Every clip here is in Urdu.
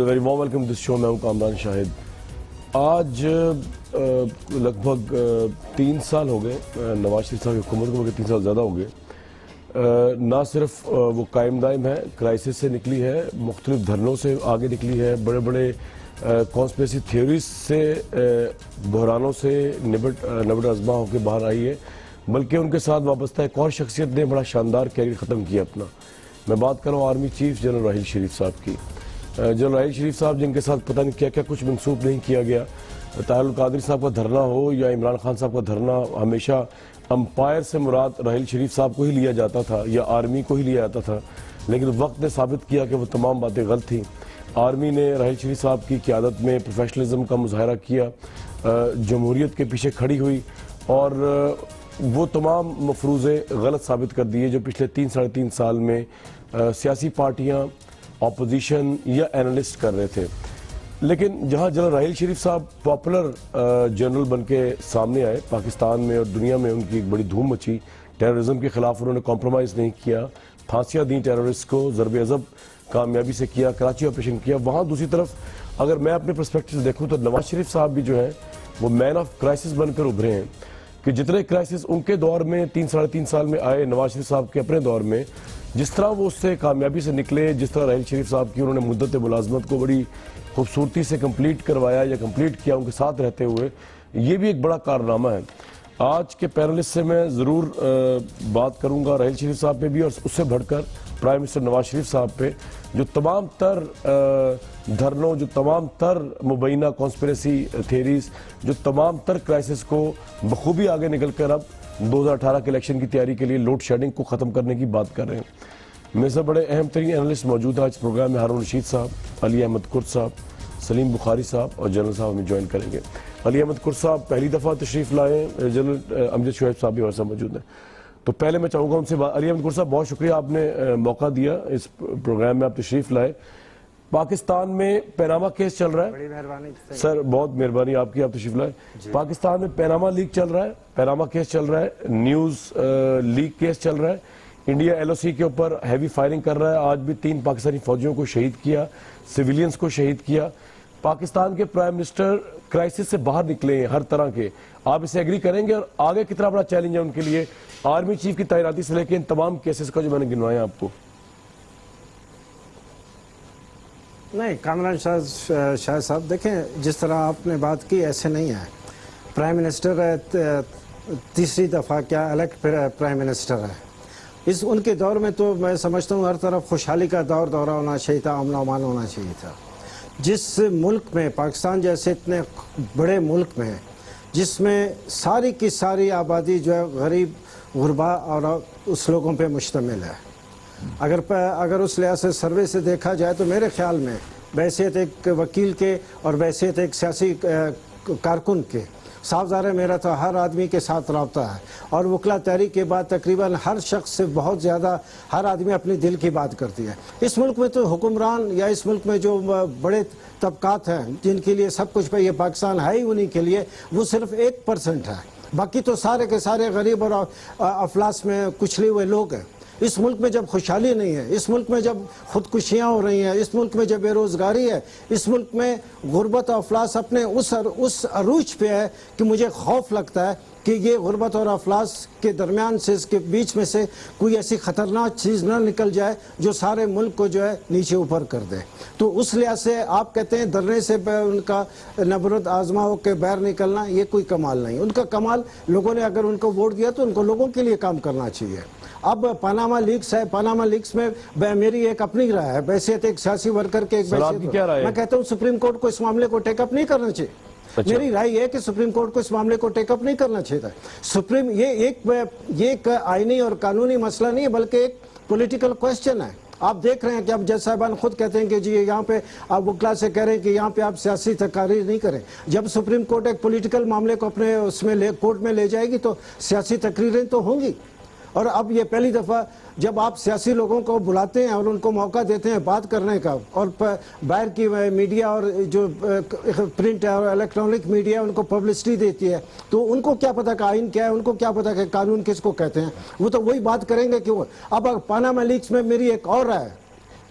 ویری وارم ویلکم دس شو. میں ہوں کامران شاہد. آج لگ بھگ 3 سال ہو گئے نواز شریف صاحب کی حکومت کو, بلکہ 3 سال زیادہ ہو گئے. نہ صرف وہ قائم دائم ہے, کرائسس سے نکلی ہے, مختلف دھرنوں سے آگے نکلی ہے, بڑے بڑے کانسپریسی تھیوریز سے, بحرانوں سے نبٹ ازما ہو کے باہر آئی ہے, بلکہ ان کے ساتھ وابستہ ایک اور شخصیت نے بڑا شاندار کیریئر ختم کیا اپنا. میں بات کر رہا ہوں army chief general Raheel Sharif صاحب کی. جنرل راحیل شریف صاحب جن کے ساتھ پتہ نہیں کیا کیا کچھ منسوخ نہیں کیا گیا. طاہر القادری صاحب کا دھرنا ہو یا عمران خان صاحب کا دھرنا, ہمیشہ امپائر سے مراد راحیل شریف صاحب کو ہی لیا جاتا تھا یا آرمی کو ہی لیا جاتا تھا, لیکن وقت نے ثابت کیا کہ وہ تمام باتیں غلط تھیں. آرمی نے راحیل شریف صاحب کی قیادت میں پروفیشنلزم کا مظاہرہ کیا, جمہوریت کے پیچھے کھڑی ہوئی اور وہ تمام مفروضے غلط ثابت کر دیے جو پچھلے 3-3.5 سال میں سیاسی پارٹیاں, اپوزیشن یا اینالسٹ کر رہے تھے. لیکن جہاں جنرل راحیل شریف صاحب پاپولر جنرل بن کے سامنے آئے, پاکستان میں اور دنیا میں ان کی ایک بڑی دھوم مچی. ٹیررزم کے خلاف انہوں نے کمپرومائز نہیں کیا, پھانسیاں دیں ٹیررسٹ کو, ضرب عضب کامیابی سے کیا, کراچی آپریشن کیا. وہاں دوسری طرف اگر میں اپنے پرسپیکٹو سے دیکھوں تو نواز شریف صاحب بھی جو ہیں وہ مین آف کرائسس بن کر ابھرے ہیں کہ جتنے کرائسس ان کے دور میں 3-3.5 سال میں آئے, نواز شریف صاحب کے اپنے دور میں جس طرح وہ اس سے کامیابی سے نکلے, جس طرح راحیل شریف صاحب کی انہوں نے مدت ملازمت کو بڑی خوبصورتی سے کمپلیٹ کروایا یا کمپلیٹ کیا ان کے ساتھ رہتے ہوئے, یہ بھی ایک بڑا کارنامہ ہے. آج کے پینلسٹ سے میں ضرور بات کروں گا راحیل شریف صاحب پہ بھی, اور اس سے بڑھ کر پرائم منسٹر نواز شریف صاحب پہ, جو تمام تر دھرنوں, جو تمام تر مبینہ کانسپریسی تھیریز, جو تمام تر کرائسس کو بخوبی آگے نکل کر اب 2018 کے الیکشن کی تیاری کے لیے لوڈ شیڈنگ کو ختم کرنے کی بات کر رہے ہیں. میں سے بڑے اہم ترین اینالسٹ موجود ہیں آج پروگرام میں. ہارون رشید صاحب, علی احمد کرد صاحب, سلیم بخاری صاحب اور جنرل صاحب ہمیں جوائن کریں گے. علی احمد کرد صاحب پہلی دفعہ تشریف لائے, جنرل امجد شعیب صاحب بھی ہمارے ساتھ موجود ہیں. تو پہلے میں چاہوں گا ان سے علی احمد کرد صاحب بہت شکریہ, آپ نے موقع دیا اس پروگرام میں, آپ تشریف لائے. پاکستان میں پیناما کیس چل رہا ہے. بڑی مہربانی سر, بہت مہربانی آپ کی, آپ تشریف لائے. پاکستان میں پیناما لیک چل رہا ہے, پیناما کیس چل رہا ہے, نیوز لیک کیس چل رہا ہے. انڈیا ایل او سی کے اوپر ہیوی فائرنگ کر رہا ہے. آج بھی 3 پاکستانی فوجیوں کو شہید کیا, سویلینز کو شہید کیا. پاکستان کے پرائم منسٹر کرائسس سے باہر نکلے ہیں ہر طرح کے. آپ اسے ایگری کریں گے, اور آگے کتنا بڑا چیلنج ہے ان کے لیے آرمی چیف کی تعیناتی سے لے کے ان تمام کیسز کا جو میں نے گنوایا آپ کو؟ نہیں, کامران شاہ صاحب دیکھیں, جس طرح آپ نے بات کی ایسے نہیں ہے. پرائم منسٹر تیسری دفعہ کیا الیکٹ پرائم منسٹر ہے. ان کے دور میں تو میں سمجھتا ہوں ہر طرف خوشحالی کا دورہ ہونا چاہیے تھا, امن و امان ہونا چاہیے تھا. جس ملک میں, پاکستان جیسے اتنے بڑے ملک میں, جس میں ساری کی ساری آبادی جو ہے غریب غربا اور اس لوگوں پہ مشتمل ہے, اگر اس لحاظ سے سروے سے دیکھا جائے تو میرے خیال میں بحیثیت ایک وکیل کے اور بحیثیت ایک سیاسی کارکن کے, صاف ظاہر ہے میرا تو ہر آدمی کے ساتھ رابطہ ہے, اور وکلا تحریک کے بعد تقریباً ہر شخص سے بہت زیادہ ہر آدمی اپنی دل کی بات کرتی ہے. اس ملک میں تو حکمران یا اس ملک میں جو بڑے طبقات ہیں جن کے لیے سب کچھ یہ پاکستان ہے ہی, انہی کے لیے وہ صرف 1% ہے. باقی تو سارے کے سارے غریب اور افلاس میں کچلے ہوئے لوگ ہیں. اس ملک میں جب خوشحالی نہیں ہے, اس ملک میں جب خودکشیاں ہو رہی ہیں, اس ملک میں جب بے روزگاری ہے, اس ملک میں غربت اور افلاس اپنے اس عروج پہ ہے کہ مجھے خوف لگتا ہے کہ یہ غربت اور افلاس کے درمیان سے, اس کے بیچ میں سے کوئی ایسی خطرناک چیز نہ نکل جائے جو سارے ملک کو جو ہے نیچے اوپر کر دے. تو اس لحاظ سے آپ کہتے ہیں دھرنے سے ان کا نبرد آزما ہو کے باہر نکلنا, یہ کوئی کمال نہیں. ان کا کمال لوگوں نے اگر ان کو ووٹ دیا تو ان کو لوگوں کے لیے کام کرنا چاہیے. اب پاناما لیکس ہے, پاناما لیکس میں میری ایک اپنی رائے ہے, بحیثیت ایک سیاسی ورکر کے, میں کہتا ہوں سپریم کورٹ کو اس معاملے کو ٹیک اپ نہیں کرنا چاہیے. میری رائے یہ ہے کہ سپریم کورٹ کو اس معاملے کو ٹیک اپ نہیں کرنا چاہیے. یہ ایک آئینی اور قانونی مسئلہ نہیں ہے, بلکہ ایک پولیٹیکل کوسچن ہے. آپ دیکھ رہے ہیں کہ اب جج صاحبان خود کہتے ہیں کہ جی یہاں پہ آپ وکلا سے کہہ رہے ہیں کہ یہاں پہ آپ سیاسی تقاریر نہیں کریں. جب سپریم کورٹ ایک پولیٹیکل معاملے کو اپنے اس میں کورٹ میں لے جائے گی تو سیاسی تقریریں تو ہوں گی. اور اب یہ پہلی دفعہ جب آپ سیاسی لوگوں کو بلاتے ہیں اور ان کو موقع دیتے ہیں بات کرنے کا, اور باہر کی میڈیا اور جو پرنٹ اور الیکٹرانک میڈیا ان کو پبلسٹی دیتی ہے, تو ان کو کیا پتا کہ آئین کیا ہے, ان کو کیا پتا کہ قانون کس کو کہتے ہیں. وہ تو وہی بات کریں گے کہ وہ. اب پاناما لیکس میں میری ایک اور رائے ہے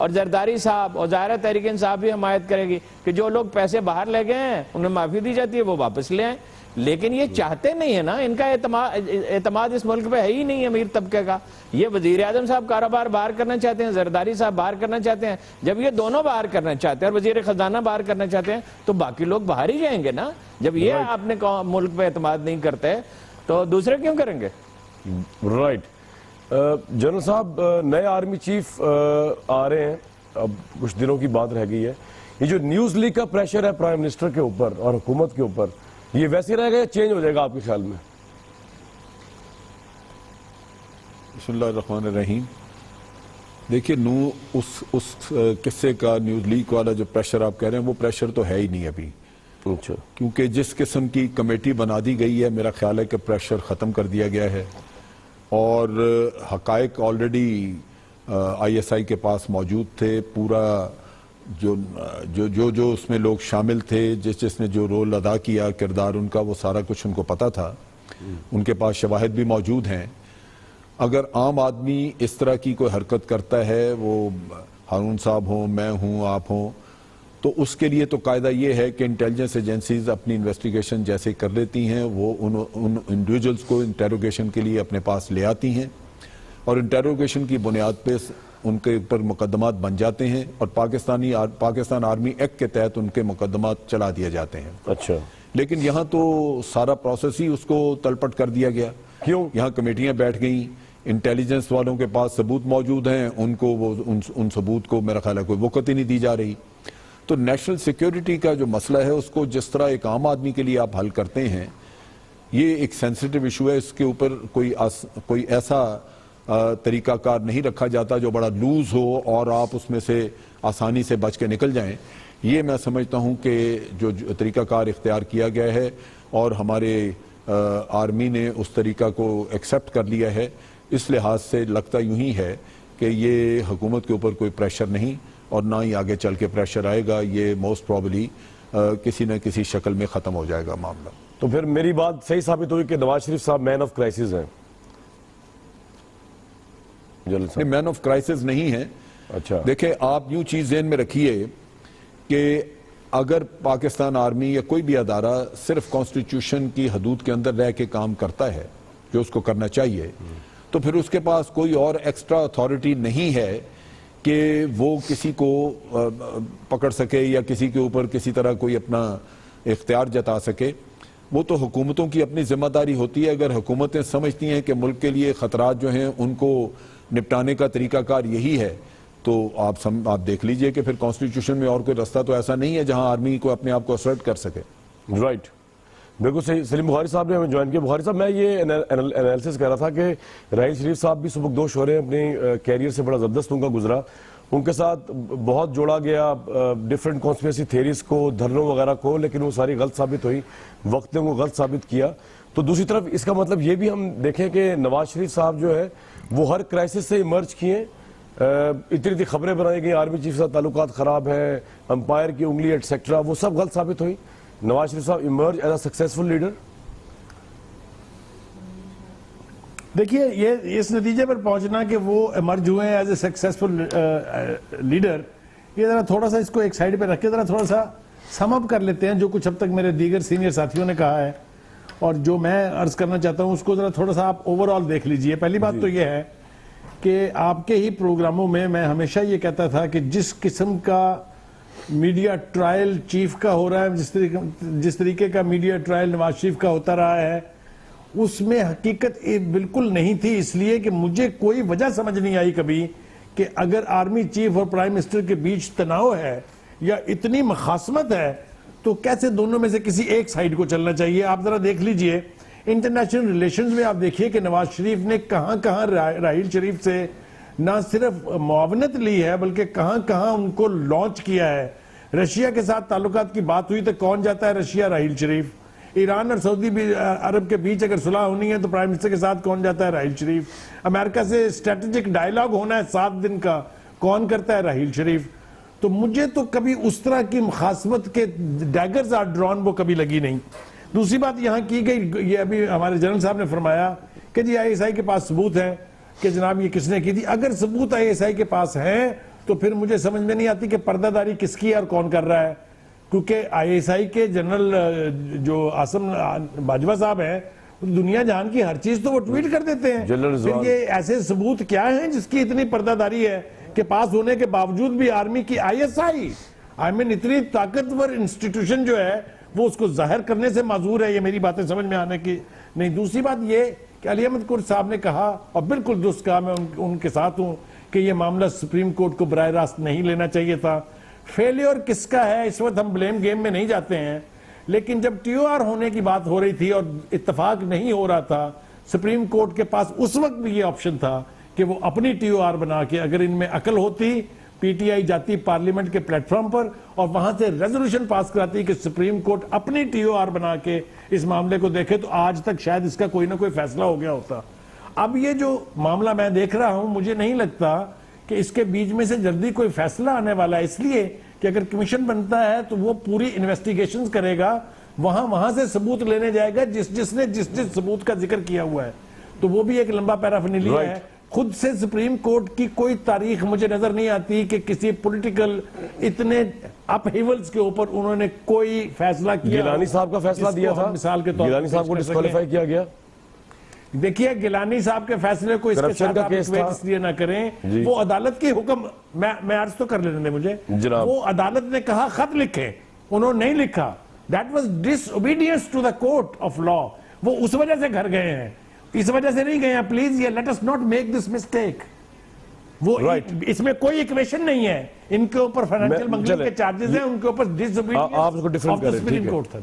اور زرداری صاحب اور ظاہرہ تحریک انصاف بھی حمایت کرے گی کہ جو لوگ پیسے باہر لے گئے ہیں انہیں معافی دی جاتی ہے وہ واپس لے آئیں. لیکن یہ چاہتے نہیں ہے نا, ان کا اعتماد اس ملک پہ ہے ہی نہیں امیر طبقے کا. یہ وزیر اعظم صاحب کاروبار باہر کرنا چاہتے ہیں, زرداری صاحب باہر کرنا چاہتے ہیں. جب یہ دونوں باہر کرنا چاہتے ہیں اور وزیر خزانہ باہر کرنا چاہتے ہیں تو باقی لوگ باہر ہی جائیں گے نا. جب یہ اپنے ملک پہ اعتماد نہیں کرتے تو دوسرے کیوں کریں گے؟ رائٹ. جنرل صاحب, نئے آرمی چیف آ رہے ہیں, اب کچھ دنوں کی بات رہ گئی ہے. یہ جو نیوز لیک کا پریشر ہے پرائم منسٹر کے اوپر اور حکومت کے اوپر, یہ ویسے رہے گا یا چینج ہو جائے گا آپ کے خیال میں؟ بسم اللہ الرحمن الرحیم. دیکھیے اس قصے کا نیوز لیک والا جو پریشر آپ کہہ رہے ہیں وہ پریشر تو ہے ہی نہیں ابھی. اچھا. کیونکہ جس قسم کی کمیٹی بنا دی گئی ہے میرا خیال ہے کہ پریشر ختم کر دیا گیا ہے اور حقائق آلریڈی آئی ایس آئی کے پاس موجود تھے. پورا جو اس میں لوگ شامل تھے, جس نے جو رول ادا کیا, کردار ان کا, وہ سارا کچھ ان کو پتا تھا. ان کے پاس شواہد بھی موجود ہیں. اگر عام آدمی اس طرح کی کوئی حرکت کرتا ہے, وہ ہارون صاحب ہوں, میں ہوں, آپ ہوں, تو اس کے لیے تو قاعدہ یہ ہے کہ انٹیلیجنس ایجنسیز اپنی انویسٹیگیشن جیسے کر لیتی ہیں وہ ان انڈیویجولز کو انٹیروگیشن کے لیے اپنے پاس لے آتی ہیں اور انٹیروگیشن کی بنیاد پہ ان کے اوپر مقدمات بن جاتے ہیں اور پاکستان آرمی ایکٹ کے تحت ان کے مقدمات چلا دیے جاتے ہیں. اچھا. لیکن یہاں تو سارا پروسیس ہی اس کو تلپٹ کر دیا گیا. کیوں؟ یہاں کمیٹیاں بیٹھ گئیں, انٹیلیجنس والوں کے پاس ثبوت موجود ہیں, ان کو ان ثبوت کو میرا خیال ہے کوئی وقت ہی نہیں دی جا رہی. تو نیشنل سیکیورٹی کا جو مسئلہ ہے اس کو جس طرح ایک عام آدمی کے لیے آپ حل کرتے ہیں, یہ ایک سینسیٹیو ایشو ہے. اس کے اوپر کوئی ایسا طریقہ کار نہیں رکھا جاتا جو بڑا لوز ہو اور آپ اس میں سے آسانی سے بچ کے نکل جائیں. یہ میں سمجھتا ہوں کہ جو طریقہ کار اختیار کیا گیا ہے اور ہمارے آرمی نے اس طریقہ کو ایکسیپٹ کر لیا ہے, اس لحاظ سے لگتا یوں ہی ہے کہ یہ حکومت کے اوپر کوئی پریشر نہیں اور نہ ہی آگے چل کے پریشر آئے گا. یہ موسٹ پروبلی کسی نہ کسی شکل میں ختم ہو جائے گا معاملہ. تو پھر میری بات صحیح ثابت ہوئی کہ نواز شریف صاحب مین آف کرائسس ہیں؟ مین آف کرائسس نہیں ہے. اچھا. دیکھیں آپ یوں چیز ذہن میں رکھیے کہ اگر پاکستان آرمی یا کوئی بھی ادارہ صرف کانسٹیٹیوشن کی حدود کے اندر رہ کے کام کرتا ہے جو اس کو کرنا چاہیے, تو پھر اس کے پاس کوئی اور ایکسٹرا اتھارٹی نہیں ہے کہ وہ کسی کو پکڑ سکے یا کسی کے اوپر کسی طرح کوئی اپنا اختیار جتا سکے. وہ تو حکومتوں کی اپنی ذمہ داری ہوتی ہے. اگر حکومتیں سمجھتی ہیں کہ ملک کے لیے خطرات جو ہیں ان کو نپٹانے کا طریقہ کار یہی ہے, تو آپ دیکھ لیجئے کہ پھر کانسٹیٹیوشن میں اور کوئی راستہ تو ایسا نہیں ہے جہاں آرمی کو اپنے آپ کو اسرٹ کر سکے. رائٹ. بالکل صحیح. سلیم بخاری صاحب نے ہمیں جوائن کیا. بخاری صاحب, میں یہ انالیسس کر رہا تھا کہ راحیل شریف صاحب بھی سبکدوش ہو رہے ہیں, اپنی کیریئر سے بڑا زبردست ان کا گزرا, ان کے ساتھ بہت جوڑا گیا ڈیفرنٹ کانسپیریسی تھیریز کو, دھرنوں وغیرہ کو, لیکن وہ ساری غلط ثابت ہوئی, وقت نے وہ غلط ثابت کیا. تو دوسری طرف اس کا مطلب یہ بھی ہم دیکھیں کہ نواز شریف صاحب جو ہے وہ ہر کرائسس سے ایمرج کیے. اتنی خبریں بنائی گئی آرمی چیف سے تعلقات خراب ہیں, امپائر کی انگلی ایٹسیکٹرا, وہ سب غلط ثابت ہوئی. نواز شریف صاحب emerge as a successful leader. دیکھیے یہ اس نتیجے پر پہنچنا کہ وہ ایمرج ہوئے ہیں ایز اے سکسیسفل لیڈر, یہ ذرا تھوڑا سا اس کو ایک سائیڈ پہ رکھ کے ذرا تھوڑا سا سم اپ کر لیتے ہیں جو کچھ اب تک میرے دیگر سینئر ساتھیوں نے کہا ہے اور جو میں عرض کرنا چاہتا ہوں اس کو ذرا تھوڑا سا آپ اوور آل دیکھ لیجئے. پہلی بات تو یہ ہے کہ آپ کے ہی پروگراموں میں میں ہمیشہ یہ کہتا تھا کہ جس قسم کا میڈیا ٹرائل چیف کا ہو رہا ہے, جس طریقے کا میڈیا ٹرائل نواز شریف کا ہوتا رہا ہے, اس میں حقیقت بالکل نہیں تھی. اس لیے کہ مجھے کوئی وجہ سمجھ نہیں آئی کبھی کہ اگر آرمی چیف اور پرائم منسٹر کے بیچ تناؤ ہے یا اتنی مخاصمت ہے تو کیسے دونوں میں سے کسی ایک سائیڈ کو چلنا چاہیے. آپ ذرا دیکھ لیجئے انٹرنیشنل ریلیشنز میں, آپ دیکھیے کہ نواز شریف نے کہاں کہاں راحیل شریف سے نہ صرف معاونت لی ہے بلکہ کہاں کہاں ان کو لانچ کیا ہے. رشیا کے ساتھ تعلقات کی بات ہوئی تو کون جاتا ہے رشیا؟ راحیل شریف. ایران اور سعودی عرب کے بیچ اگر صلح ہونی ہے تو پرائم منسٹر کے ساتھ کون جاتا ہے؟ راحیل شریف. امریکہ سے اسٹریٹجک ڈائیلاگ ہونا ہے 7 دن کا, کون کرتا ہے؟ راحیل شریف. تو مجھے تو کبھی اس طرح کی مخاصمت کے ڈیگرز آر ڈرون وہ کبھی لگی نہیں. دوسری بات یہاں کی گئی, یہ ابھی ہمارے جنرل صاحب نے فرمایا کہ جی آئی ایس آئی کے پاس ثبوت ہے کہ جناب یہ کس نے کی تھی. اگر ثبوت آئی ایس آئی کے پاس ہیں تو پھر مجھے سمجھ میں نہیں آتی کہ پردہ داری کس کی ہے اور کون کر رہا ہے. کیونکہ آئی ایس آئی کے جنرل جو عاصم باجوہ صاحب ہیں, دنیا جہان کی ہر چیز تو وہ ٹویٹ کر دیتے ہیں. پھر یہ ایسے ثبوت کیا ہیں جس کی اتنی پردہ داری ہے کہ پاس ہونے کے باوجود بھی آرمی کی آئی ایس آئی اتنی طاقتور انسٹیٹیوشن جو ہے وہ اس کو ظاہر کرنے سے معذور ہے. یہ میری باتیں سمجھ میں آنے کی نہیں. دوسری بات یہ کہ علی احمد کرد صاحب نے کہا, اور بالکل درست کہا, میں ان کے ساتھ ہوں, کہ یہ معاملہ سپریم کورٹ کو براہ راست نہیں لینا چاہیے تھا. فیلیور کس کا ہے اس وقت ہم بلیم گیم میں نہیں جاتے ہیں, لیکن جب ٹی او آر ہونے کی بات ہو رہی تھی اور اتفاق نہیں ہو رہا تھا, سپریم کورٹ کے پاس اس وقت بھی یہ آپشن تھا کہ وہ اپنی ٹی او آر بنا کے, اگر ان میں عقل ہوتی, پی ٹی آئی جاتی پارلیمنٹ کے پلیٹ فارم پر اور وہاں سے ریزولوشن پاس کراتی کہ سپریم کورٹ اپنی ٹی او آر بنا کے اس معاملے کو دیکھے, تو آج تک شاید اس کا کوئی نہ کوئی فیصلہ ہو گیا ہوتا. اب یہ جو معاملہ میں دیکھ رہا ہوں, مجھے نہیں لگتا کہ اس کے بیچ میں سے جلدی کوئی فیصلہ آنے والا ہے, اس لیے کہ اگر کمیشن بنتا ہے تو وہ پوری انویسٹیگیشنز کرے گا, وہاں سے ثبوت لینے جائے گا جس نے جس ثبوت کا ذکر کیا ہوا ہے. تو وہ بھی ایک لمبا پیرافرنیلیا ہے. خود سے سپریم کورٹ کی کوئی تاریخ مجھے نظر نہیں آتی کہ کسی پولیٹیکل اتنے اپ ہیولز کے اوپر انہوں نے کوئی فیصلہ کیا. گیلانی صاحب کا فیصلہ دیا تھا, مثال کے طور پر گیلانی صاحب کو ڈسکوالیفائی کیا گیا. دیکھیے گیلانی صاحب کے فیصلے کو اس کے ساتھ آپ اکویٹ اس لیے نہ کریں, وہ عدالت کی حکم, میں عرض تو کر لینے دیں مجھے, وہ عدالت نے کہا خط لکھے, انہوں نے نہیں لکھا. That was disobedience to the court of law. وہ اس وجہ سے گھر گئے ہیں, اس وجہ سے نہیں گئے ہیں. پلیز یہ let us not make this mistake. وہ اس میں کوئی ایکویشن نہیں ہے. ان کے اوپر فائنینشیل منگلنگ کے چارجز ہیں, ان کے اوپر disobedience of the Supreme Court تھا.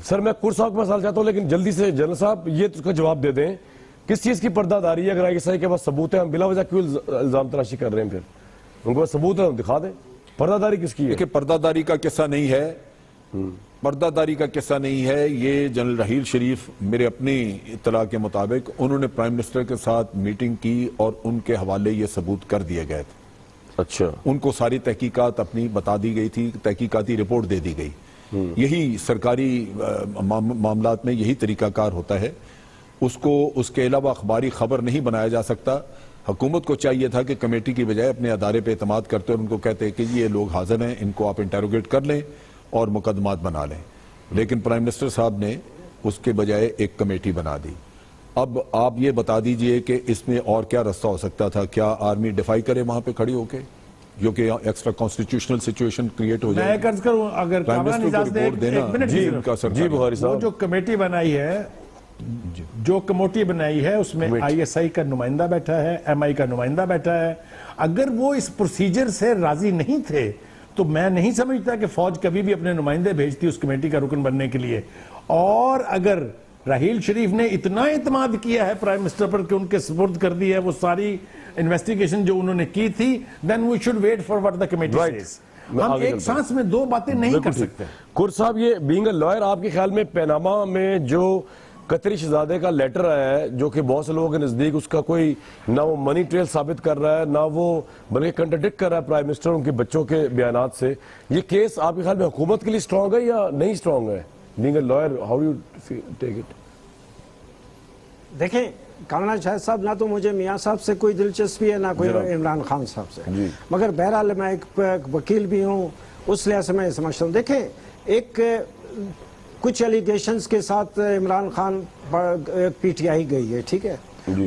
سر میں کرد صاحب کو مسئلہ چاہتا ہوں, لیکن جلدی سے جنرل صاحب یہ اس کا جواب دے دیں, کس چیز کی پردہ داری ہے؟ اگر آئی ایس آئی کے پاس ثبوت ہے, ہم بلا وجہ کیوں الزام تراشی کر رہے ہیں؟ پھر ان کے پاس ثبوت ہے, ہم دکھا دیں. پردہ داری کس کی ہے؟ کہ پردہ داری کا قصہ نہیں ہے, پردہ داری کا قصہ نہیں ہے. یہ جنرل رحیل شریف میرے اپنی اطلاع کے مطابق انہوں نے پرائم منسٹر کے ساتھ میٹنگ کی اور ان کے حوالے یہ ثبوت کر دیے گئے تھے. اچھا, ان کو ساری تحقیقات اپنی بتا دی گئی تھی, تحقیقاتی رپورٹ دے دی گئی. یہی سرکاری معاملات میں یہی طریقہ کار ہوتا ہے. اس کو اس کے علاوہ اخباری خبر نہیں بنایا جا سکتا. حکومت کو چاہیے تھا کہ کمیٹی کی بجائے اپنے ادارے پہ اعتماد کرتے اور ان کو کہتے کہ یہ لوگ حاضر ہیں, ان کو آپ انٹروگیٹ کر لیں اور مقدمات بنا لیں. لیکن پرائم منسٹر صاحب نے اس کے بجائے ایک کمیٹی بنا دی. اب آپ یہ بتا دیجئے کہ اس میں اور کیا رستہ ہو سکتا تھا؟ کیا آرمی ڈیفائی کرے وہاں پہ کھڑی ہو کے, جو کہ ایکسٹرا کانسٹیٹیوشنل سچویشن کریٹ ہو جائے؟ میں عرض کروں, اگر کامران اجازت دے ایک منٹ, جی بخاری صاحب, وہ جو کمیٹی بنائی ہے, جو کمیٹی بنائی ہے اس میں آئی ایس آئی کا نمائندہ بیٹھا ہے, ایم آئی کا نمائندہ بیٹھا ہے. اگر وہ اس پروسیجر سے راضی نہیں تھے تو میں نہیں سمجھتا کہ فوج کبھی بھی اپنے نمائندے بھیجتی اس کمیٹی کا رکن بننے کے لیے. اور اگر رحیل شریف نے اتنا اعتماد کیا ہے پرائم منسٹر پر کہ ان کے سپرد کر دی ہے وہ ساری انویسٹیگیشن جو انہوں نے کی تھی, then we should wait for what the committee says. ہم ایک سانس میں دو باتیں نہیں کر سکتے. کرد صاحب, یہ بینگ اے لائر, آپ کے خیال میں پیناما میں جو قطری شہزادے کا لیٹر آیا ہے, جو کہ بہت سے لوگوں کے نزدیک اس کا کوئی نہ وہ منی ٹریل ثابت کر رہا ہے, نہ وہ بلکہ کنٹرڈکٹ کر رہا ہے پرائم منسٹر ان کے بچوں کے بیانات سے, یہ کیس آپ کے خیال میں حکومت کے لیے سٹرونگ ہے یا نہیں سٹرونگ ہے؟ Being a liar, how you take it? دیکھیں کامران شاہد صاحب, نہ تو مجھے میاں صاحب سے کوئی دلچسپی ہے, نہ کوئی عمران خان صاحب سے, مگر بہرحال میں ایک وکیل بھی ہوں, اس لحاظ سے میں سمجھتا ہوں. دیکھیں, ایک کچھ ایلیگیشنز کے ساتھ Imran Khan P T I گئی ہے, ٹھیک ہے,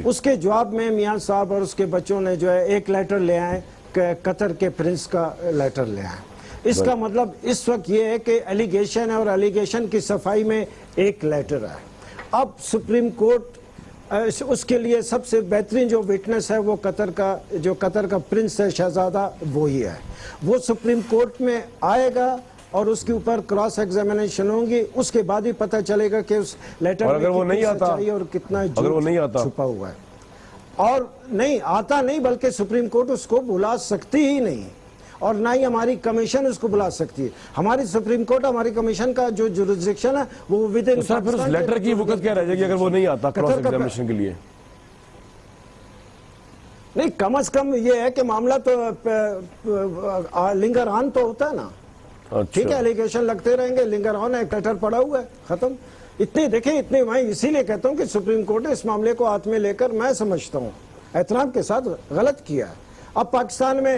اس کے جواب میں میاں صاحب اور اس کے بچوں نے جو ہے ایک لیٹر لے آئے, قطر کے پرنس کا لیٹر لے آئے. اس کا مطلب اس وقت یہ ہے کہ ایلیگیشن ہے اور ایلیگیشن کی صفائی میں ایک لیٹر ہے. اب سپریم کورٹ اس کے لیے سب سے بہترین جو وٹنس ہے وہ قطر کا پرنس ہے, شہزادہ, وہی ہے. وہ سپریم کورٹ میں آئے گا اور اس کے اوپر کراس ایگزامینیشن ہوں گی, اس کے بعد ہی پتہ چلے گا کہ اس لیٹر میں کتنی سچائی اور کتنا جھوٹ چھپا ہوا ہے. اور نہیں آتا نہیں, بلکہ سپریم کورٹ اس کو بلا سکتی ہی نہیں, اور نہ ہی ہماری کمیشن اس کو بلا سکتی ہے. ہماری سپریم کورٹ, ہماری کمیشن کا جو جورسڈکشن ہے وہ ود ان. پھر اس لیٹر کی وقت کیا رہ جائے گی اگر وہ نہیں آتا کراس ایگزامینیشن کے لیے؟ نہیں, کم از کم یہ ہے کہ معاملہ تو لنگر آن تو ہوتا ہے نا, ٹھیک ہے, ایلیگیشن لگتے رہیں گے, لنگر آن, ایک لیٹر پڑا ہوا ہے, ختم. اتنے دیکھیں, اتنے میں اسی لیے کہتا ہوں کہ سپریم کورٹ نے اس معاملے کو ہاتھ میں لے کر میں سمجھتا ہوں احترام کے ساتھ غلط کیا ہے. اب پاکستان میں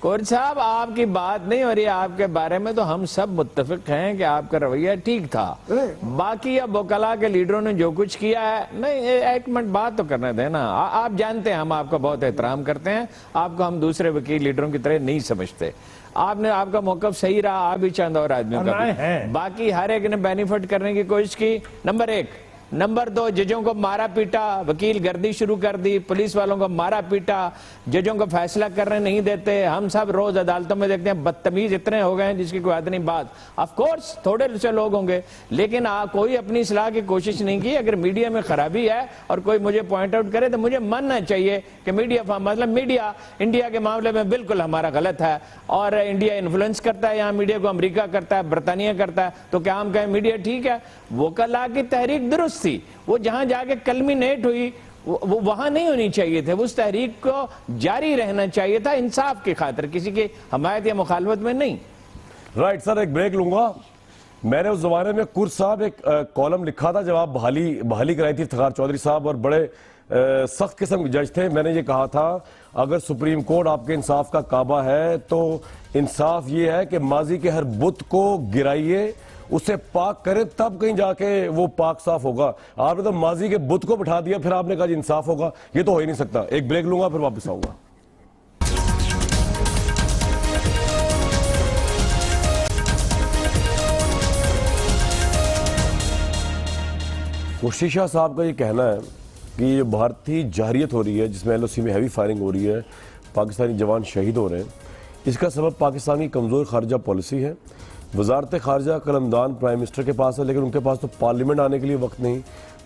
کور صاحب آپ کی بات نہیں ہو رہی ہے، آپ کے بارے میں تو ہم سب متفق ہیں کہ آپ کا رویہ ٹھیک تھا. باقی اب وکلا کے لیڈروں نے جو کچھ کیا ہے، نہیں ایک منٹ بات تو کرنے دیں نا. آپ جانتے ہیں ہم آپ کا بہت احترام کرتے ہیں، آپ کو ہم دوسرے وکیل لیڈروں کی طرح نہیں سمجھتے. آپ کا موقف صحیح رہا، آپ ہی چند اور آدمیوں کا بھی. باقی ہر ایک نے بینیفٹ کرنے کی کوشش کی. نمبر 1. نمبر 2, ججوں کو مارا پیٹا، وکیل گردی شروع کر دی، پولیس والوں کو مارا پیٹا، ججوں کو فیصلہ کرنے نہیں دیتے. ہم سب روز عدالتوں میں دیکھتے ہیں بدتمیز اتنے ہو گئے ہیں جس کی کوئی حد نہیں. بات آف کورس تھوڑے سے لوگ ہوں گے، لیکن کوئی اپنی اصلاح کی کوشش نہیں کی. اگر میڈیا میں خرابی ہے اور کوئی مجھے پوائنٹ آؤٹ کرے تو مجھے ماننا چاہیے کہ مطلب میڈیا انڈیا کے معاملے میں بالکل ہمارا غلط ہے، اور انڈیا انفلوئنس کرتا ہے یہاں میڈیا کو، امریکہ کرتا ہے، برطانیہ کرتا ہے. تو کیا ہم کہیں میڈیا ٹھیک ہے؟ وکلا کی تحریک درست تھی، وہ جہاں جا کے کلمینیٹ ہوئی وہ وہاں نہیں ہونی چاہیے تھے. اس تحریک کو جاری رہنا چاہیے تھا انصاف کی خاطر، کسی کی حمایت یا مخالفت میں نہیں. رائٹ سر، ایک بریک لوں گا. میں نے اس زمانے میں کور صاحب ایک کالم لکھا تھا جب آپ بحالی کرائی تھی افتخار چودھری صاحب، اور بڑے سخت قسم کے جج تھے. میں نے یہ کہا تھا اگر سپریم کورٹ آپ کے انصاف کا کعبہ ہے تو انصاف یہ ہے کہ ماضی کے ہر بت کو گرائیے، اسے پاک کرے، تب کہیں جا کے وہ پاک صاف ہوگا. آپ نے تو ماضی کے بت کو بٹھا دیا، پھر آپ نے کہا جی انصاف ہوگا. یہ تو ہو ہی نہیں سکتا. ایک بریک لوں گا پھر واپس آؤں گا. خورشید شاہ صاحب کا یہ کہنا ہے کہ یہ بھارتی جارحیت ہو رہی ہے جس میں ایل او سی میں ہیوی فائرنگ ہو رہی ہے، پاکستانی جوان شہید ہو رہے ہیں، اس کا سبب پاکستانی کمزور خارجہ پالیسی ہے. وزارت خارجہ قلمدان پرائم منسٹر کے پاس ہے، لیکن ان کے پاس تو پارلیمنٹ آنے کے لیے وقت نہیں.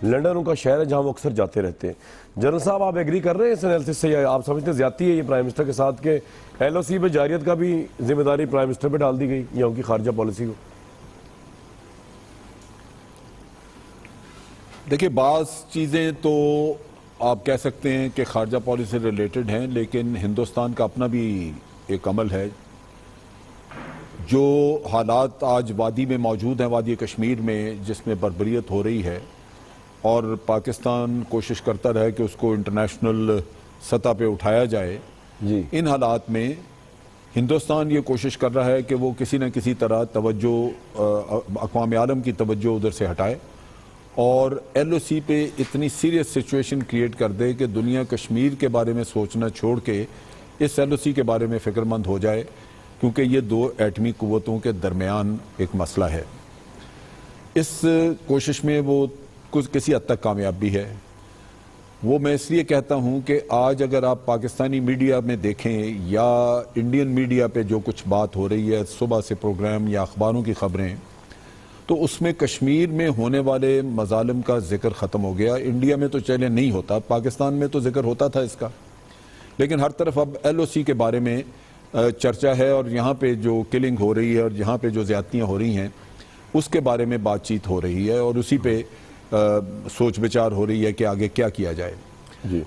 لنڈن ان کا شہر ہے جہاں وہ اکثر جاتے رہتے ہیں. جنرل صاحب آپ ایگری کر رہے ہیں اس انالیسس سے، یا آپ سمجھتے ہیں زیادتی ہے یہ پرائم منسٹر کے ساتھ کہ ایل او سی پہ جارحیت کا بھی ذمہ داری پرائم منسٹر پہ ڈال دی گئی یا ان کی خارجہ پالیسی کو؟ دیکھیں، بعض چیزیں تو آپ کہہ سکتے ہیں کہ خارجہ پالیسی سے ریلیٹڈ ہیں، لیکن ہندوستان کا اپنا بھی ایک عمل ہے. جو حالات آج وادی میں موجود ہیں، وادی کشمیر میں، جس میں بربریت ہو رہی ہے، اور پاکستان کوشش کرتا رہے کہ اس کو انٹرنیشنل سطح پہ اٹھایا جائے، جی ان حالات میں ہندوستان یہ کوشش کر رہا ہے کہ وہ کسی نہ کسی طرح توجہ، اقوام عالم کی توجہ ادھر سے ہٹائے، اور ایل او سی پہ اتنی سیریس سچویشن کریٹ کر دے کہ دنیا کشمیر کے بارے میں سوچنا چھوڑ کے اس ایل او سی کے بارے میں فکر مند ہو جائے، کیونکہ یہ دو ایٹمی قوتوں کے درمیان ایک مسئلہ ہے. اس کوشش میں وہ کسی حد تک کامیاب بھی ہے. وہ میں اس لیے کہتا ہوں کہ آج اگر آپ پاکستانی میڈیا میں دیکھیں یا انڈین میڈیا پہ جو کچھ بات ہو رہی ہے، صبح سے پروگرام یا اخباروں کی خبریں، تو اس میں کشمیر میں ہونے والے مظالم کا ذکر ختم ہو گیا. انڈیا میں تو چلے نہیں ہوتا، پاکستان میں تو ذکر ہوتا تھا اس کا، لیکن ہر طرف اب ایل او سی کے بارے میں چرچا ہے، اور یہاں پہ جو کلنگ ہو رہی ہے اور یہاں پہ جو زیادتیاں ہو رہی ہیں اس کے بارے میں بات چیت ہو رہی ہے، اور اسی پہ سوچ بچار ہو رہی ہے کہ آگے کیا کیا جائے.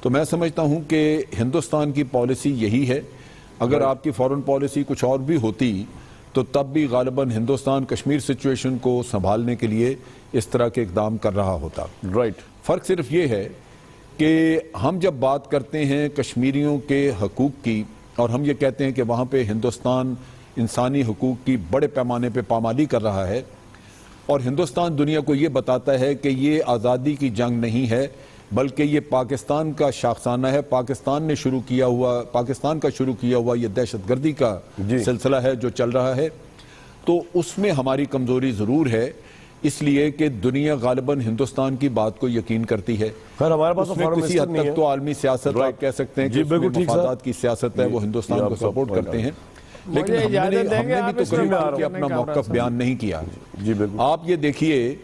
تو میں سمجھتا ہوں کہ ہندوستان کی پالیسی یہی ہے. اگر آپ کی فورن پالیسی کچھ اور بھی ہوتی تو تب بھی غالباً ہندوستان کشمیر سچویشن کو سنبھالنے کے لیے اس طرح کے اقدام کر رہا ہوتا. رائٹ. فرق صرف یہ ہے کہ ہم جب بات کرتے ہیں کشمیریوں کے حقوق کی، اور ہم یہ کہتے ہیں کہ وہاں پہ ہندوستان انسانی حقوق کی بڑے پیمانے پہ پامالی کر رہا ہے، اور ہندوستان دنیا کو یہ بتاتا ہے کہ یہ آزادی کی جنگ نہیں ہے بلکہ یہ پاکستان کا شاخسانہ ہے، پاکستان کا شروع کیا ہوا یہ دہشت گردی کا سلسلہ ہے جو چل رہا ہے، تو اس میں ہماری کمزوری ضرور ہے، اس لیے کہ دنیا غالباً ہندوستان کی بات کو یقین کرتی ہے. خیر ہمارے پاس اس میں کسی حد تک تو عالمی سیاست آپ کہہ سکتے ہیں کہ اس میں مفادات کی سیاست ہے، وہ ہندوستان کو سپورٹ کرتے ہیں، لیکن ہم نے بھی تو کبھی بار کہ اپنا موقف بیان نہیں کیا. آپ یہ دیکھیے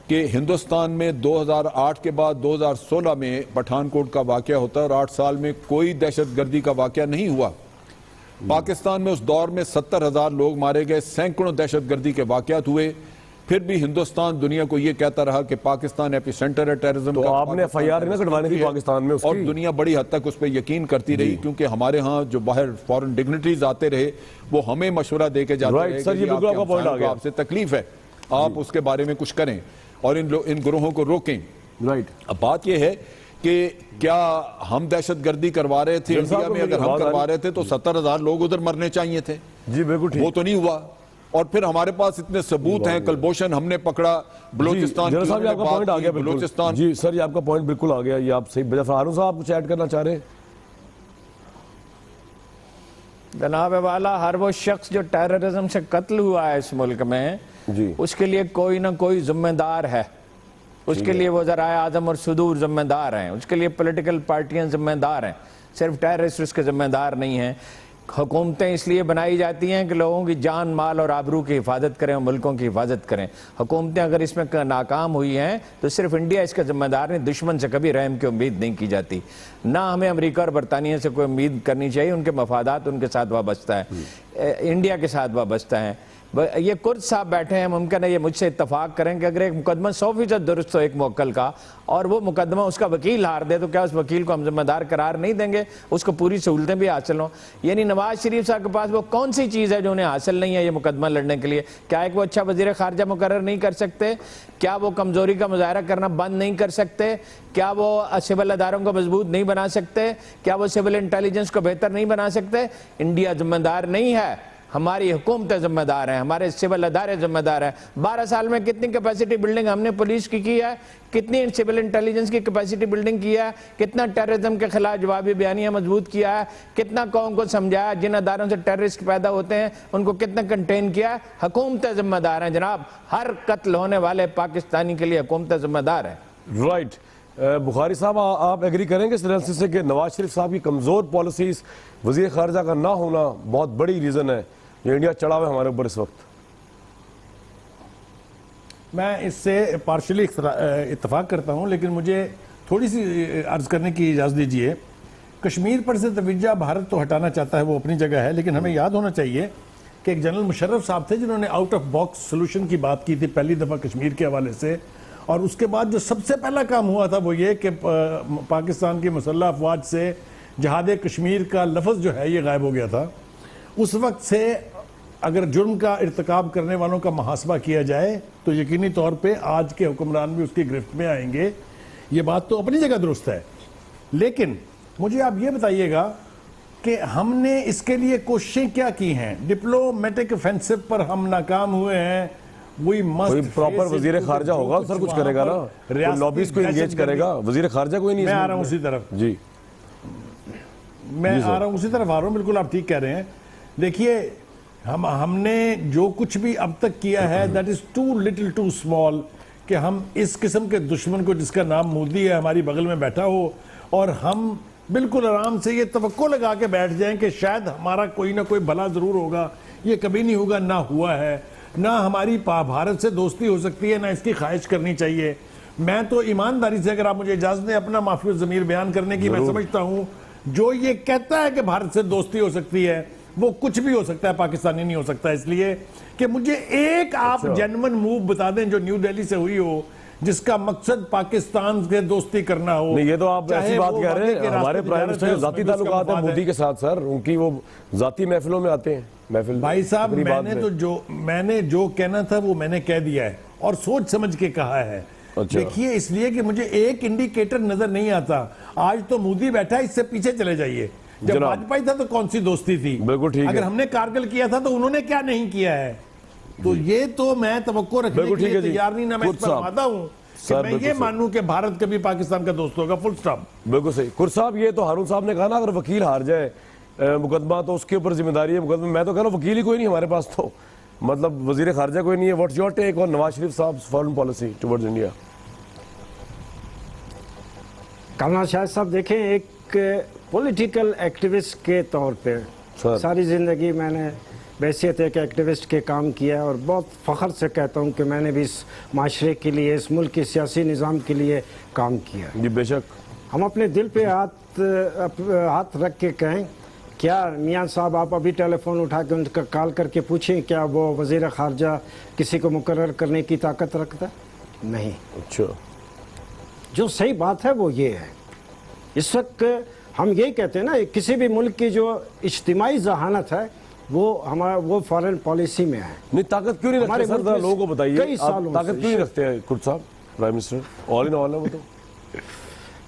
کہ ہندوستان میں 2008 کے بعد 2016 میں پٹھان کوٹ کا واقعہ ہوتا ہے، اور 8 سال میں کوئی دہشت گردی کا واقعہ نہیں ہوا. پاکستان میں اس دور میں 70,000 لوگ مارے گئے، سینکڑوں دہشت گردی کے واقعات ہوئے، پھر بھی ہندوستان دنیا کو یہ کہتا رہا کہ پاکستان ایپی سینٹر ہے ٹیررزم کا. تو آپ نے ایف آئی آر نہ کٹوانے تھی پاکستان میں اس کی، اور دنیا بڑی حد تک اس پہ یقین کرتی رہی، کیونکہ ہمارے ہاں جو باہر فورن ڈگنیٹریز آتے رہے وہ ہمیں مشورہ دے کے جاتے رہے کہ آپ سے تکلیف ہے، آپ اس کے بارے میں کچھ کریں اور ان گروہوں کو روکیں. رائٹ. اب بات یہ ہے کہ کیا ہم دہشت گردی کروا رہے تھے انڈیا میں؟ اگر ہم کروا رہے تھے تو 70,000 لوگ ادھر مرنے چاہیے تھے. جی بالکل ٹھیک. وہ تو نہیں ہوا. اور پھر ہمارے پاس اتنے ثبوت ہیں. کلبھوشن ہم نے پکڑا بلوچستان جنرل صاحب یہ آپ کا پوائنٹ آ گیا بالکل. بلوچستان. جی سر یہ آپ کا پوائنٹ بالکل آ گیا. یہ آپ صحیح. ہارون صاحب آپ کچھ ایڈ کرنا چاہ رہے ہیں؟ جناب والا ہر وہ شخص جو ٹیررزم سے قتل ہوا ہے اس ملک میں جی اس کے لیے کوئی نہ کوئی ذمہ دار ہے. اس کے لیے وزرائے اعظم اور صدور ذمہ دار ہیں. اس کے لیے پولیٹیکل پارٹیاں ذمہ دار ہیں. صرف ٹیررسٹ اس کے ذمہ دار نہیں ہیں. حکومتیں اس لیے بنائی جاتی ہیں کہ لوگوں کی جان مال اور آبرو کی حفاظت کریں اور ملکوں کی حفاظت کریں. حکومتیں اگر اس میں ناکام ہوئی ہیں تو صرف انڈیا اس کا ذمہ دار نہیں. دشمن سے کبھی رحم کی امید نہیں کی جاتی. نہ ہمیں امریکہ اور برطانیہ سے کوئی امید کرنی چاہیے. ان کے مفادات ان کے ساتھ وابستہ ہیں, انڈیا کے ساتھ وابستہ ہیں. یہ کرد صاحب بیٹھے ہیں, ممکن ہے یہ مجھ سے اتفاق کریں کہ اگر ایک مقدمہ 100% درست ہو ایک موکل کا اور وہ مقدمہ اس کا وکیل ہار دے تو کیا اس وکیل کو ہم ذمہ دار قرار نہیں دیں گے؟ اس کو پوری سہولتیں بھی حاصل ہوں. یعنی نواز شریف صاحب کے پاس وہ کون سی چیز ہے جو انہیں حاصل نہیں ہے یہ مقدمہ لڑنے کے لیے؟ کیا ایک وہ اچھا وزیر خارجہ مقرر نہیں کر سکتے؟ کیا وہ کمزوری کا مظاہرہ کرنا بند نہیں کر سکتے؟ کیا وہ سول اداروں کو مضبوط نہیں بنا سکتے؟ کیا وہ سول انٹیلیجنس کو بہتر نہیں بنا سکتے؟ انڈیا ذمہ دار نہیں ہے, ہماری حکومتیں ذمہ دار ہیں, ہمارے سول ادارے ذمہ دار ہیں. 12 سال میں کتنی کیپیسٹی بلڈنگ ہم نے پولیس کی ہے, کتنی سول انٹیلیجنس کی کیپیسٹی بلڈنگ کی ہے, کتنا ٹیررزم کے خلاف جوابی بیانیہ مضبوط کیا ہے, کتنا قوم کو سمجھایا, جن اداروں سے ٹیررسٹ پیدا ہوتے ہیں ان کو کتنا کنٹین کیا ہے. حکومتیں ذمہ دار ہیں جناب. ہر قتل ہونے والے پاکستانی کے لیے حکومتیں ذمہ دار ہیں. رائٹ. بخاری صاحب آپ ایگری کریں گے اس انالیسس سے کہ نواز شریف صاحب کی کمزور پالیسیز, وزیر خارجہ کا نہ ہونا بہت بڑی ریزن ہے یہ انڈیا چڑھا ہوا ہے ہمارے اوپر اس وقت؟ میں اس سے پارشلی اتفاق کرتا ہوں, لیکن مجھے تھوڑی سی عرض کرنے کی اجازت دیجیے. کشمیر پر سے توجہ بھارت تو ہٹانا چاہتا ہے, وہ اپنی جگہ ہے, لیکن ہمیں یاد ہونا چاہیے کہ ایک جنرل مشرف صاحب تھے جنہوں نے آؤٹ آف باکس سلوشن کی بات کی تھی پہلی دفعہ کشمیر کے حوالے سے. اور اس کے بعد جو سب سے پہلا کام ہوا تھا وہ یہ کہ پاکستان کی مسلح افواج سے جہاد کشمیر کا لفظ جو ہے یہ غائب ہو گیا تھا. اس وقت سے اگر جرم کا ارتکاب کرنے والوں کا محاسبہ کیا جائے تو یقینی طور پہ آج کے حکمران بھی اس کی گرفت میں آئیں گے. یہ بات تو اپنی جگہ درست ہے, لیکن مجھے آپ یہ بتائیے گا کہ ہم نے اس کے لیے کوششیں کیا کی ہیں؟ ڈپلومیٹک افینسو پر ہم ناکام ہوئے ہیں. کوئی پراپر وزیر خارجہ ہوگا سر, کچھ کرے گا نا, لابیز کو انگیج کرے گا. وزیر خارجہ کوئی نہیں. میں آ رہا ہوں اسی طرف. جی میں آ رہا ہوں اسی طرف آ رہا ہوں. بالکل آپ ٹھیک کہہ رہے ہیں. دیکھیے ہم نے جو کچھ بھی اب تک کیا ہے that is too little too small کہ ہم اس قسم کے دشمن کو جس کا نام مودی ہے ہماری بغل میں بیٹھا ہو اور ہم بالکل آرام سے یہ توقع لگا کے بیٹھ جائیں کہ شاید ہمارا کوئی نہ کوئی بھلا ضرور ہوگا. یہ کبھی نہیں ہوگا, نہ ہوا ہے. نہ ہماری بھارت سے دوستی ہو سکتی ہے, نہ اس کی خواہش کرنی چاہیے. میں تو ایمانداری سے اگر آپ مجھے اجازت دیں اپنا معافی الضمیر بیان کرنے کی, میں سمجھتا ہوں جو یہ کہتا ہے کہ بھارت سے دوستی ہو سکتی ہے وہ کچھ بھی ہو سکتا ہے, پاکستانی نہیں ہو سکتا. اس لیے کہ مجھے ایک آپ جینون موو بتا دیں جو نیو دہلی سے ہوئی ہو جس کا مقصد پاکستان سے دوستی کرنا ہو. نہیں, یہ تو آپ ایسی بات کہہ رہے ہیں. ہمارے پرائم منسٹر کے ذاتی تعلقات ہیں مودی کے ساتھ سر, ان کی وہ ذاتی محفلوں میں آتے ہیں. محفل بھائی صاحب میں نے جو کہنا تھا وہ میں نے کہہ دیا ہے اور سوچ سمجھ کے کہا ہے. دیکھیے اس لیے کہ مجھے ایک انڈیکیٹر نظر نہیں آتا. آج تو مودی بیٹھا ہے, اس سے پیچھے چلے جائیے. جب واجپئی تھا تو کون سی دوستی تھی؟ بالکل ٹھیک ہے. اگر ہم نے کارگل کیا تھا تو انہوں نے کیا نہیں کیا ہے؟ تو یہ تو میں توقع رکھنے کے لیے تیار نہیں. نہ میں اس پر مادہ ہوں کہ میں یہ مانوں کہ بھارت کبھی پاکستان کا دوست ہوگا. فل سٹاپ. بالکل صحیح. کرد صاحب یہ تو ہارون صاحب نے کہا نا اگر وکیل ہار جائے مقدمہ تو اس کے اوپر ذمہ داری ہے مقدمہ. میں تو کہہ رہا ہوں وکیل ہی کوئی نہیں ہمارے پاس, تو مطلب وزیر خارجہ کوئی نہیں ہے. واٹس یور ٹیک آن نواز شریف صاحب فارن پالیسی ٹورڈز انڈیا؟ کمال شاہد صاحب دیکھیں, ایک پولیٹیکل ایکٹیوسٹ کے طور پہ ساری زندگی میں نے بحیثیت ایک ایکٹیوسٹ کے کام کیا ہے اور بہت فخر سے کہتا ہوں کہ میں نے بھی اس معاشرے کے لیے, اس ملک کے سیاسی نظام کے لیے کام کیا. جی بے شک. ہم اپنے دل پہ ہاتھ رکھ کے کہیں, کیا میاں صاحب آپ ابھی ٹیلی فون اٹھا کے ان کا کال کر کے پوچھیں کیا وہ وزیر خارجہ کسی کو مقرر کرنے کی طاقت رکھتا ہے؟ نہیں. اچھا, جو صحیح بات ہے وہ یہ ہے. اس وقت ہم یہی کہتے ہیں نا, کسی بھی ملک کی جو اجتماعی ذہانت ہے وہ فارن پالیسی میں ہے. نہیں طاقت کیوں نہیں رکھتے سر, لوگوں کو بتائیے طاقت کیوں نہیں رکھتے ہیں کرد صاحب پرائم منسٹر؟ آل ان آل ہے وہ تو.